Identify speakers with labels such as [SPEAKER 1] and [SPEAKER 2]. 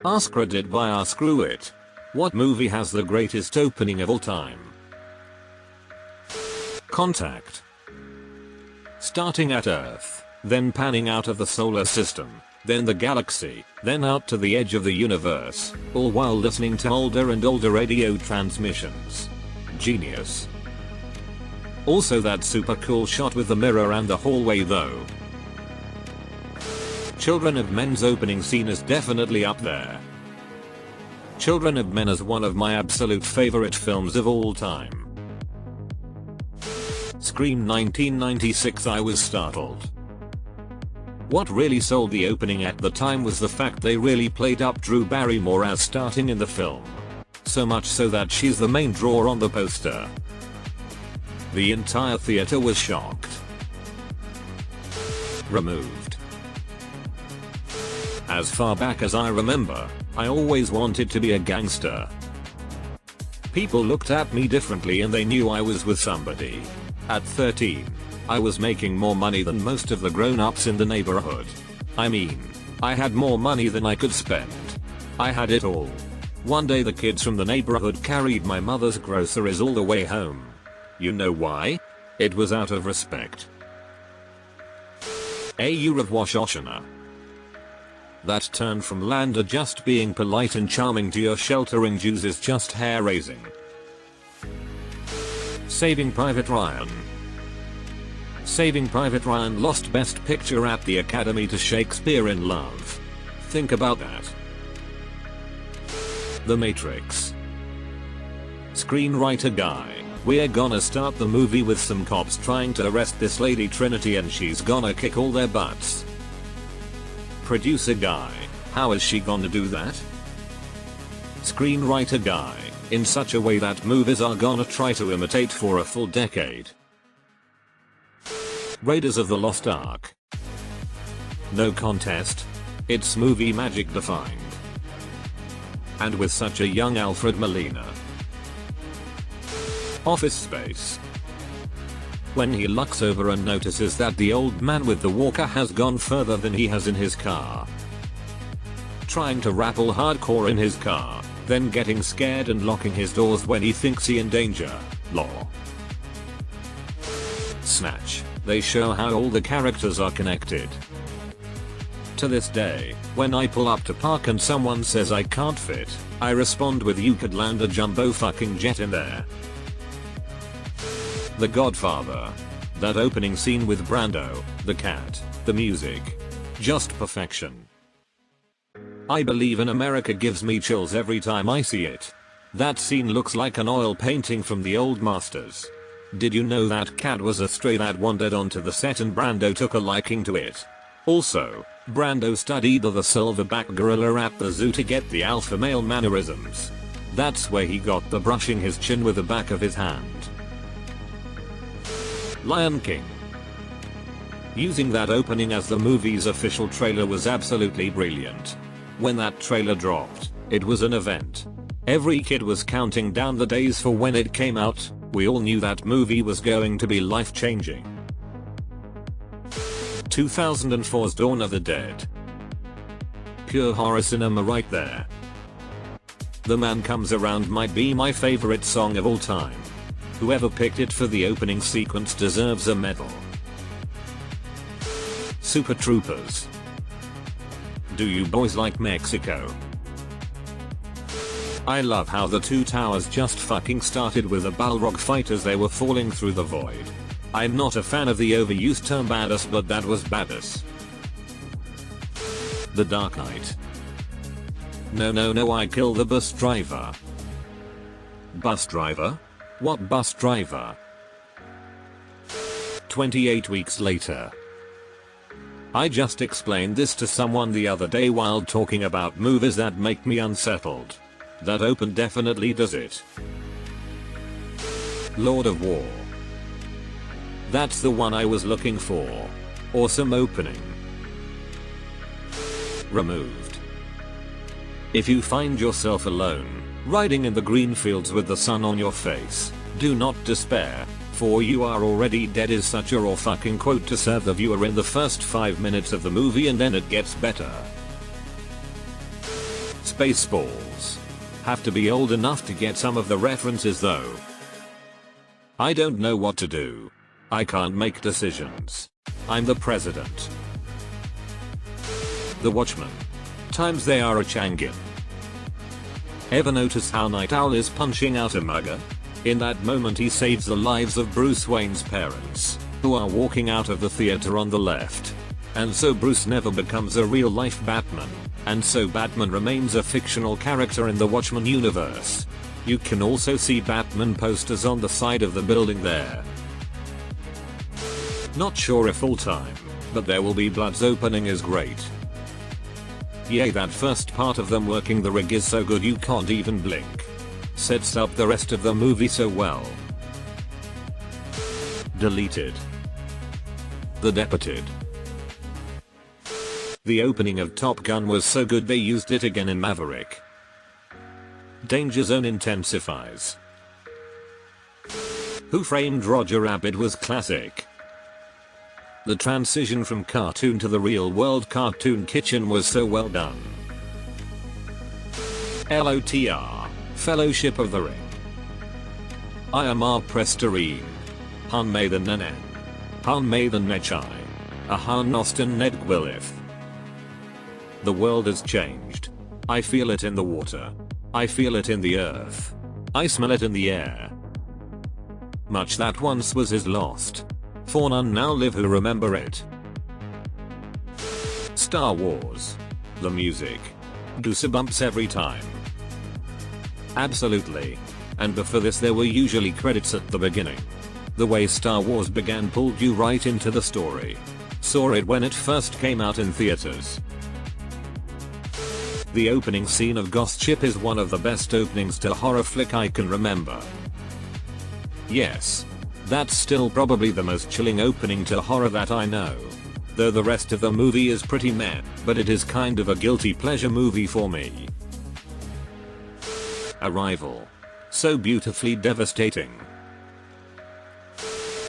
[SPEAKER 1] AskReddit by AskReddit. What movie has the greatest opening of all time? Contact. Starting at Earth, then panning out of the solar system, then the galaxy, then out to the edge of the universe, all while listening to older and older radio transmissions. Genius. Also that super cool shot with the mirror and the hallway though. Children of Men's opening scene is definitely up there. Children of Men is one of my absolute favorite films of all time. Scream 1996. I was startled. What really sold the opening at the time was the fact they really played up Drew Barrymore as starting in the film. So much so that she's the main draw on the poster. The entire theater was shocked. Removed. As far back as I remember, I always wanted to be a gangster. People looked at me differently and they knew I was with somebody. At 13, I was making more money than most of the grown-ups in the neighborhood. I mean, I had more money than I could spend. I had it all. One day the kids from the neighborhood carried my mother's groceries all the way home. You know why? It was out of respect. Uravwashoshana. That turn from Landa just being polite and charming to your sheltering Jews is just hair raising. Saving Private Ryan. Saving Private Ryan lost Best Picture at the Academy to Shakespeare in Love. Think about that. The Matrix. Screenwriter guy. We're gonna start the movie with some cops trying to arrest this lady Trinity and she's gonna kick all their butts. Producer guy. How is she gonna do that? Screenwriter guy. In such a way that movies are gonna try to imitate for a full decade. Raiders of the Lost Ark. No contest. It's movie magic defined. And with such a young Alfred Molina. Office Space. When he looks over and notices that the old man with the walker has gone further than he has in his car. Trying to rappel hardcore in his car, then getting scared and locking his doors when he thinks he in danger. Lol. Snatch. They show how all the characters are connected. To this day, when I pull up to park and someone says I can't fit, I respond with you could land a jumbo fucking jet in there. The Godfather. That opening scene with Brando, the cat, the music. Just perfection. I Believe in America gives me chills every time I see it. That scene looks like an oil painting from the old masters. Did you know that cat was a stray that wandered onto the set and Brando took a liking to it? Also, Brando studied the silverback gorilla at the zoo to get the alpha male mannerisms. That's where he got the brushing his chin with the back of his hand. Lion King. Using that opening as the movie's official trailer was absolutely brilliant. When that trailer dropped, it was an event. Every kid was counting down the days for when it came out. We all knew that movie was going to be life-changing. 2004's Dawn of the Dead. Pure horror cinema right there. The Man Comes Around might be my favorite song of all time. Whoever picked it for the opening sequence deserves a medal. Super Troopers. Do you boys like Mexico? I love how the two towers just fucking started with a Balrog fight as they were falling through the void. I'm not a fan of the overused term badass, but that was badass. The Dark Knight. No, I kill the bus driver. Bus driver? What bus driver? 28 weeks later. I just explained this to someone the other day while talking about movies that make me unsettled. That open definitely does it. Lord of War. That's the one I was looking for. Awesome opening. Removed. If you find yourself alone, riding in the green fields with the sun on your face, do not despair, for you are already dead is such a raw fucking quote to serve the viewer in the first 5 minutes of the movie and then it gets better. Spaceballs. Have to be old enough to get some of the references though. I don't know what to do. I can't make decisions. I'm the president. The Watchmen. Times they are a changin. Ever notice how Night Owl is punching out a mugger? In that moment he saves the lives of Bruce Wayne's parents, who are walking out of the theater on the left. And so Bruce never becomes a real life Batman, and so Batman remains a fictional character in the Watchmen universe. You can also see Batman posters on the side of the building there. Not sure if all time, but There Will Be Blood's opening is great. Yay, that first part of them working the rig is so good you can't even blink. Sets up the rest of the movie so well. Deleted. The Departed. The opening of Top Gun was so good they used it again in Maverick. Danger Zone intensifies. Who Framed Roger Rabbit was classic. The transition from cartoon to the real world cartoon kitchen was so well done. LOTR, Fellowship of the Ring. I am our Prestarine. Han may the Nanan. Han may the Nechai. Ahan Nostan Ned Gwylith. The world has changed. I feel it in the water. I feel it in the earth. I smell it in the air. Much that once was is lost. For none now live who remember it. Star Wars. The music. Goosebumps every time. Absolutely. And before this there were usually credits at the beginning. The way Star Wars began pulled you right into the story. Saw it when it first came out in theaters. The opening scene of Ghost Ship is one of the best openings to a horror flick I can remember. Yes. That's still probably the most chilling opening to horror that I know. Though the rest of the movie is pretty meh, but it is kind of a guilty pleasure movie for me. Arrival. So beautifully devastating.